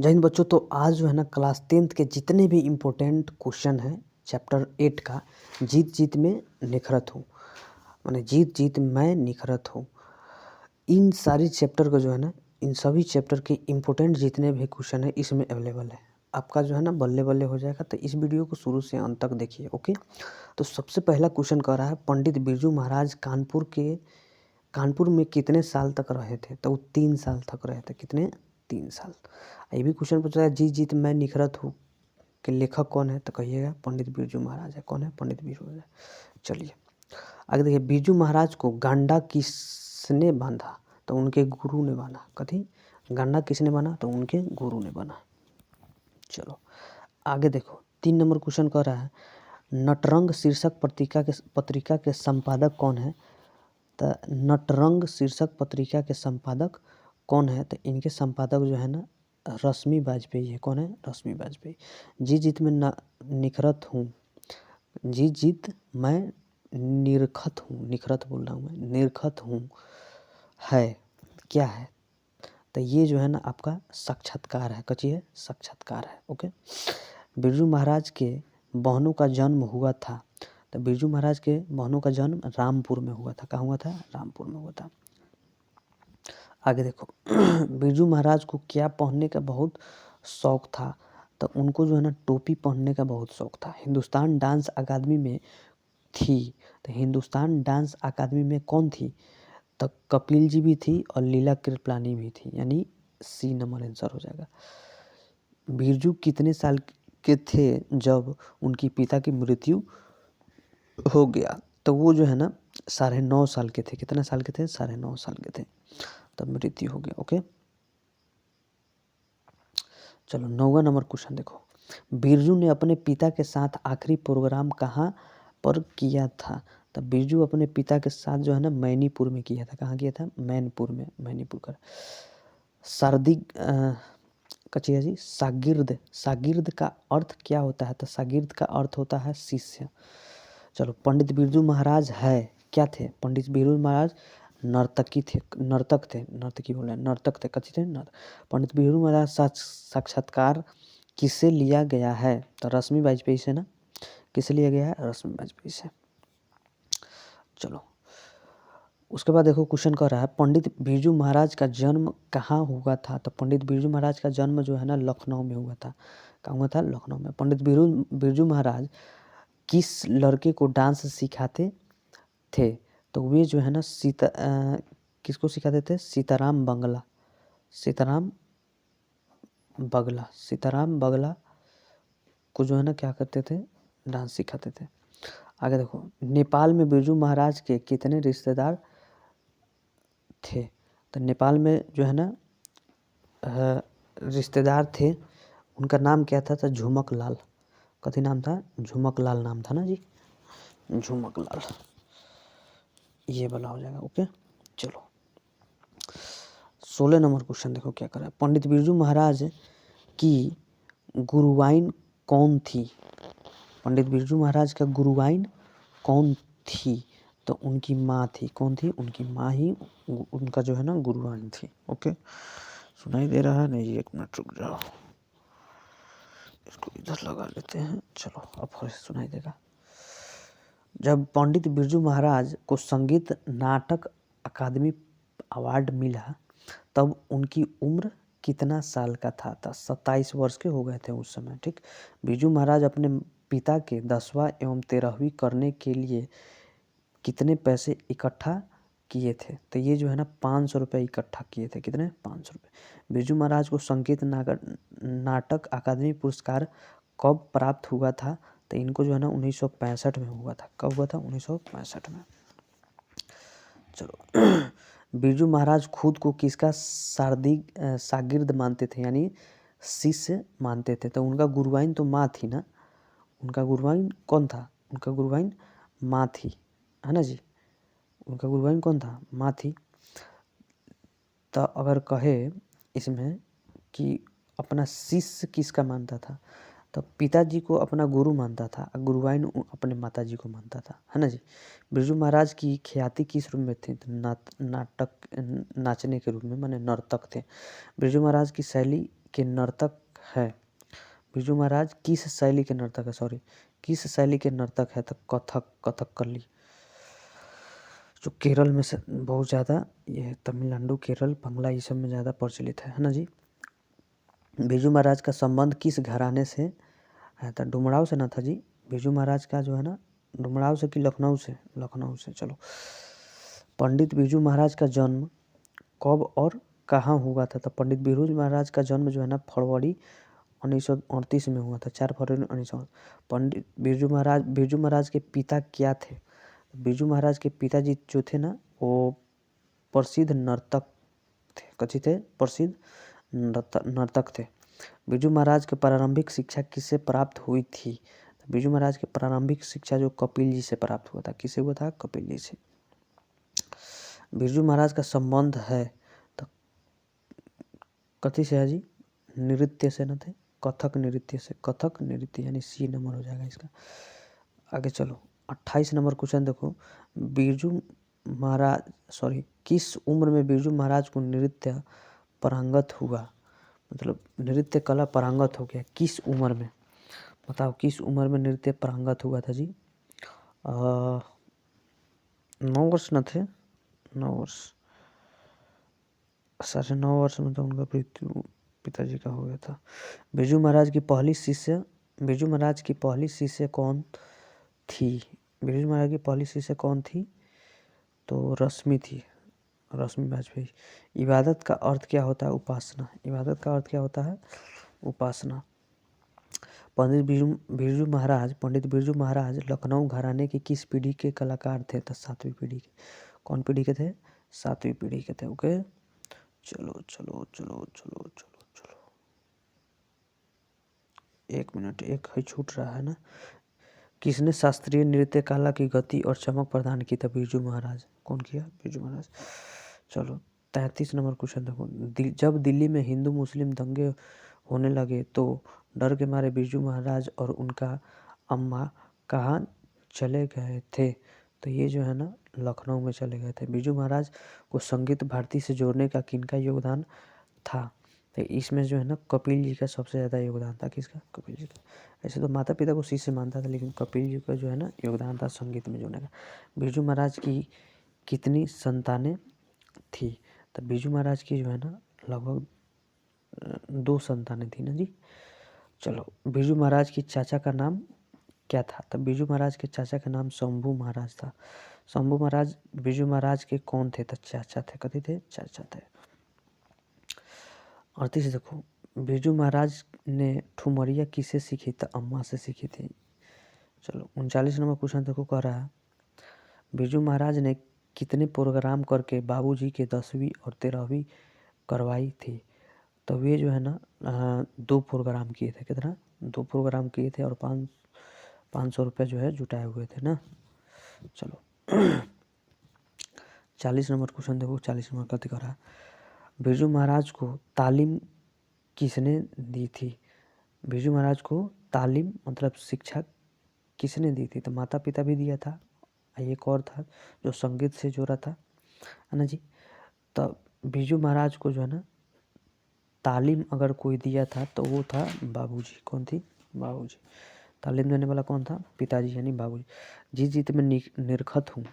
जय हिंद बच्चों। तो आज जो है ना क्लास 10th के जितने भी इम्पोर्टेंट क्वेश्चन हैं चैप्टर 8 का, जीत जीत में निखरत हूँ, माने जीत जीत मैं निखरत हूँ, इन सारी चैप्टर को जो है ना, इन सभी चैप्टर के इम्पोर्टेंट जितने भी क्वेश्चन है इसमें अवेलेबल है। आपका जो है ना बल्ले बल्ले हो जाएगा। तो इस वीडियो को शुरू से अंत तक देखिए। ओके, तो सबसे पहला क्वेश्चन कह रहा है, पंडित बिरजू महाराज कानपुर में कितने साल तक रहे थे? तो वो 3 साल तक रहे थे। कितने? 3 साल। ये भी क्वेश्चन पूछ रहा है, जीत जीत मैं निखरत हूँ के लेखक कौन है? तो कहिएगा पंडित बिरजू महाराज है। कौन है? पंडित बिरजू महाराज। चलिए आगे देखिए, बिरजू महाराज को गांडा किसने बांधा? तो उनके गुरु ने बांधा। कथी? गांडा किसने बांधा? तो उनके गुरु ने बांधा। चलो आगे देखो, 3 नंबर क्वेश्चन कह रहा है, नटरंग शीर्षक पत्रिका के संपादक कौन है? तो नटरंग शीर्षक पत्रिका के संपादक कौन है? तो इनके संपादक जो है ना रश्मि वाजपेयी है। कौन है? रश्मि वाजपेयी। जी जीत में निखरत हूँ, जी जीत मैं निरखत हूँ, निखरत बोल रहा हूँ मैं, निरखत हूँ है क्या है? तो ये जो है ना आपका साक्षात्कार है। कची है? साक्षात्कार है। ओके, बिरजू महाराज के बहनों का जन्म हुआ था। तो बिरजू महाराज के बहनों का जन्म रामपुर में हुआ था। कहाँ हुआ था? रामपुर में हुआ था। आगे देखो, बिरजू महाराज को क्या पहनने का बहुत शौक था? तो उनको जो है ना टोपी पहनने का बहुत शौक था। हिंदुस्तान डांस अकादमी में थी। तो हिंदुस्तान डांस अकादमी में कौन थी? तो कपिल जी भी थी और लीला कृपलानी भी थी, यानी सी नंबर आंसर हो जाएगा। बिरजू कितने साल के थे जब उनकी पिता की मृत्यु हो गया? तो वो जो है ना 9.5 साल के थे। कितने साल के थे? 9.5 साल के थे तब मृत्यु हो गया। ओके, चलो 9वां नंबर क्वेश्चन देखो, बिरजू ने अपने पिता के साथ आखिरी प्रोग्राम कहाँ पर किया था? तो बिरजू अपने पिता के साथ जो है ना मैनीपुर में किया था। कहाँ किया था? मैनपुर में, मैनीपुर का। शारदी कचिया जी, सागिर्द का अर्थ क्या होता है? तो सागिर्द का अर्थ होता है शिष्य। चलो, पंडित बिरजू महाराज है क्या थे? पंडित बिरजू महाराज नर्तक थे। कथी थे? पंडित बिरजू महाराज साक्षात्कार किससे लिया गया है? तो रश्मि वाजपेयी से ना। किससे लिया गया है? रश्मि वाजपेयी से। चलो उसके बाद देखो, क्वेश्चन कह रहा है, पंडित बिरजू महाराज का जन्म कहाँ हुआ था? तो पंडित बिरजू महाराज का जन्म जो है ना लखनऊ में हुआ था। कहाँ हुआ था? लखनऊ में। पंडित बिरजू महाराज किस लड़के को डांस सिखाते थे? तो वे जो है ना किसको सिखाते थे? सीताराम बगला को जो है ना क्या करते थे? डांस सिखाते थे। आगे देखो, नेपाल में बिरजू महाराज के कितने रिश्तेदार थे? तो नेपाल में जो है ना रिश्तेदार थे, उनका नाम क्या था? तो झुमक लाल। कथी नाम था? झुमक लाल नाम था ना जी, झुमक लाल। ये वाला हो जाएगा। ओके, चलो 16 नंबर क्वेश्चन देखो क्या कर रहा है, पंडित बिरजू महाराज की गुरुवाइन कौन थी? पंडित बिरजू महाराज का गुरुवाइन कौन थी? तो उनकी माँ थी। कौन थी? उनकी माँ ही उनका जो है ना गुरुवाइन थी। ओके, सुनाई दे रहा है? नहीं, 1 मिनट रुक जाओ, इसको इधर लगा लेते हैं। चलो अब फिर सुनाई देगा। जब पंडित बिरजू महाराज को संगीत नाटक अकादमी अवार्ड मिला तब उनकी उम्र कितना साल का था? 27 वर्ष के हो गए थे उस समय। ठीक, बिरजू महाराज अपने पिता के 10वां एवं 13वीं करने के लिए कितने पैसे इकट्ठा किए थे? तो ये जो है ना 500 रुपये इकट्ठा किए थे। कितने? 500 रुपये। बिरजू महाराज को संगीत नाटक अकादमी पुरस्कार कब प्राप्त हुआ था? तो इनको जो है ना 1965 में हुआ था। कब हुआ था? 1965 में। चलो बिरजू महाराज खुद को किसका शागिर्द मानते थे, यानी शिष्य मानते थे? तो उनका गुरुवाइन तो माँ थी ना। उनका गुरुवाइन कौन था? उनका गुरुवाइन माँ थी, है ना जी। उनका गुरुवाइन कौन था? माँ थी। तो अगर कहे इसमें कि अपना शिष्य किसका मानता था, तो पिताजी को अपना गुरु मानता था, गुरुवाइन अपने माताजी को मानता था, है ना जी। बिरजू महाराज की ख्याति किस रूप में थी? नाचने के रूप में, माने नर्तक थे। बिरजू महाराज की शैली के नर्तक है? बिरजू महाराज किस शैली के नर्तक है? किस शैली के नर्तक है? तो कथकली, जो केरल में से बहुत ज़्यादा, ये तमिलनाडु, केरल, बंगला, ये सब में ज़्यादा प्रचलित है ना जी। बिरजू महाराज का संबंध किस घराने से है? तो डुमराव से ना था जी। बिरजू महाराज का जो है ना, डुमराव से कि लखनऊ से? लखनऊ से। चलो, पंडित बिरजू महाराज का जन्म कब और कहाँ हुआ था? तो पंडित बिरजू महाराज का जन्म जो है ना, फरवरी 1938 में हुआ था, 4 फरवरी 1938। पंडित बिरजू महाराज के पिता क्या थे? बिरजू महाराज के पिताजी जो थे ना, वो प्रसिद्ध नर्तक थे। कथी थे? प्रसिद्ध नर्तक थे। बिरजू महाराज की प्रारंभिक शिक्षा किससे प्राप्त हुई थी? बिरजू महाराज की प्रारंभिक शिक्षा जो कपिल जी से प्राप्त हुआ था। किससे हुआ था? कपिल जी से। बिरजू महाराज का संबंध है तो कथी से है जी? नृत्य से न थे, कथक नृत्य से। कथक नृत्य यानी सी नंबर हो जाएगा इसका। आगे चलो, 28 नंबर क्वेश्चन देखो। किस उम्र में बिरजू महाराज को नृत्य पारंगत हुआ? मतलब नृत्य कला पारंगत हो गया किस उम्र में? बताओ, किस उम्र में नृत्य पारंगत हुआ था जी? 9 वर्ष न थे? 9 वर्ष, 9.5 वर्ष में तो उनका मृत्यु पिताजी का हो गया था। बिरजू महाराज की पहली शिष्य कौन थी? बिरजू महाराज की पहली शिष्य कौन थी? तो रश्मि थी, रश्मि वाजपेयी। इबादत का अर्थ क्या होता है? उपासना। इबादत का अर्थ क्या होता है? उपासना। पंडित बिरजू महाराज लखनऊ घराने की किस पीढ़ी के कलाकार थे? तो 7वीं पीढ़ी के। कौन पीढ़ी के थे? 7वीं पीढ़ी के थे। ओके, चलो चलो चलो चलो चलो चलो, 1 मिनट, एक ही छूट रहा है ना। किसने शास्त्रीय नृत्य कला की गति और चमक प्रदान की? था बिरजू महाराज। कौन किया? बिरजू महाराज। चलो, 33 नंबर क्वेश्चन देखो। जब दिल्ली में हिंदू मुस्लिम दंगे होने लगे तो डर के मारे बिरजू महाराज और उनका अम्मा कहाँ चले गए थे? तो ये जो है ना, लखनऊ में चले गए थे। बिरजू महाराज को संगीत भारती से जोड़ने का किनका योगदान था? तो इसमें जो है ना, कपिल जी का सबसे ज़्यादा योगदान था। किसका? कपिल जी का। ऐसे तो माता पिता को शिष्य मानता था, लेकिन कपिल जी का जो है ना, योगदान था संगीत में जोड़ने का। बिरजू महाराज की कितनी संतानें थी? तो बिरजू महाराज की जो है ना, लगभग 2 संतानें थी ना जी। चलो, बिरजू महाराज की चाचा का नाम क्या था? तो बिरजू महाराज के चाचा का नाम शंभू महाराज था। शंभू महाराज बिरजू महाराज के कौन थे? तो चाचा थे। कथी थे? चाचा थे। 38 देखो, बिरजू महाराज ने ठुमरिया किससे सीखी? तो अम्मा से सीखी थी। चलो, 39 नंबर क्वेश्चन देखो, कह रहा है बिरजू महाराज ने कितने प्रोग्राम करके बाबूजी के 10वीं और 13वीं करवाई थी? तो वे जो है ना, 2 प्रोग्राम किए थे। कितना? 2 प्रोग्राम किए थे और 500 रुपये जो है जुटाए हुए थे ना। चलो, 40 नंबर क्वेश्चन देखो। 40 नंबर कथी कर रहा है? बिरजू महाराज को तालीम किसने दी थी? बिरजू महाराज को तालीम मतलब शिक्षा किसने दी थी? तो माता पिता भी दिया था, एक और था जो संगीत से जुड़ा था, है ना जी। तो बिरजू महाराज को जो है ना, तालीम अगर कोई दिया था तो वो था बाबूजी। कौन थी? बाबूजी। तालीम देने वाला कौन था? पिताजी यानी बाबूजी। जिस जीत में निरखत हूँ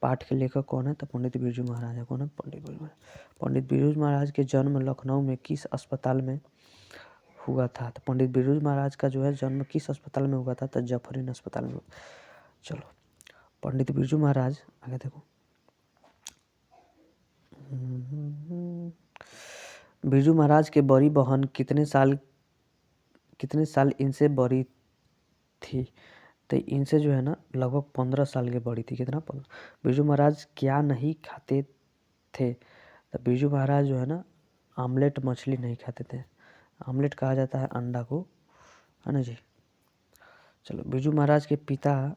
पाठ के लेखक कौन है? तो पंडित बिरजू महाराज है। कौन है? पंडित बिरजू महाराज। पंडित बिरजू महाराज के जन्म लखनऊ में किस अस्पताल में हुआ था? तो पंडित बिरजू महाराज का जो है जन्म किस अस्पताल में हुआ था? तो जफरीन अस्पताल में। चलो, पंडित बिरजू महाराज, आगे देखो। बिरजू महाराज के बड़ी बहन कितने साल इनसे बड़ी थी? तो इनसे जो है ना, लगभग 15 साल के बड़ी थी। कितना? 15। बिरजू महाराज क्या नहीं खाते थे? तो बिरजू महाराज जो है ना, आमलेट मछली नहीं खाते थे। आमलेट कहा जाता है अंडा को, है ना जी। चलो, बिरजू महाराज के पिता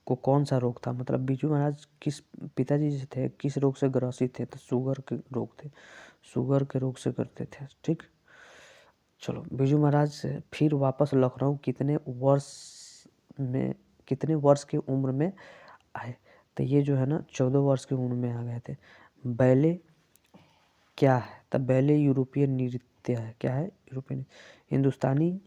को कौन सा रोग था? मतलब बिरजू महाराज किस पिताजी जो थे किस रोग से ग्रसित थे? तो शुगर के रोग थे। शुगर के रोग से करते थे। ठीक। चलो, बिरजू महाराज से फिर वापस लखनऊ कितने वर्ष की उम्र में आए? तो ये जो है ना, 14 वर्ष की उम्र में आ गए थे। बैले क्या है? तो बैले यूरोपीय साहित्य है। क्या है? यूरोपियन। हिंदुस्तानी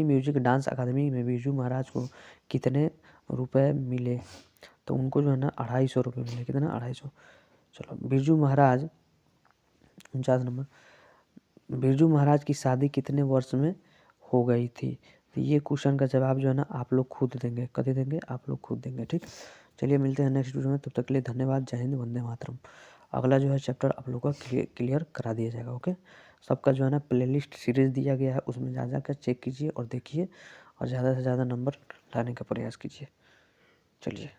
म्यूजिक डांस अकादमी में बिरजू महाराज को कितने रुपए मिले? तो उनको जो है ना 250 रुपये मिले। कितना? 250। चलो, बिरजू महाराज 49 नंबर, बिरजू महाराज की शादी कितने वर्ष में हो गई थी? तो ये क्वेश्चन का जवाब जो है ना आप लोग खुद देंगे। कभी देंगे? आप लोग खुद देंगे। ठीक, चलिए मिलते हैं नेक्स्ट वीडियो में। तब तक के लिए धन्यवाद। जय हिंद, वंदे मातरम। अगला जो है चैप्टर आप लोग का क्लियर करा दिया जाएगा। ओके, सबका जो है ना प्लेलिस्ट सीरीज दिया गया है, उसमें जा कर चेक कीजिए और देखिए और ज़्यादा से ज़्यादा नंबर लाने का प्रयास कीजिए। चलिए।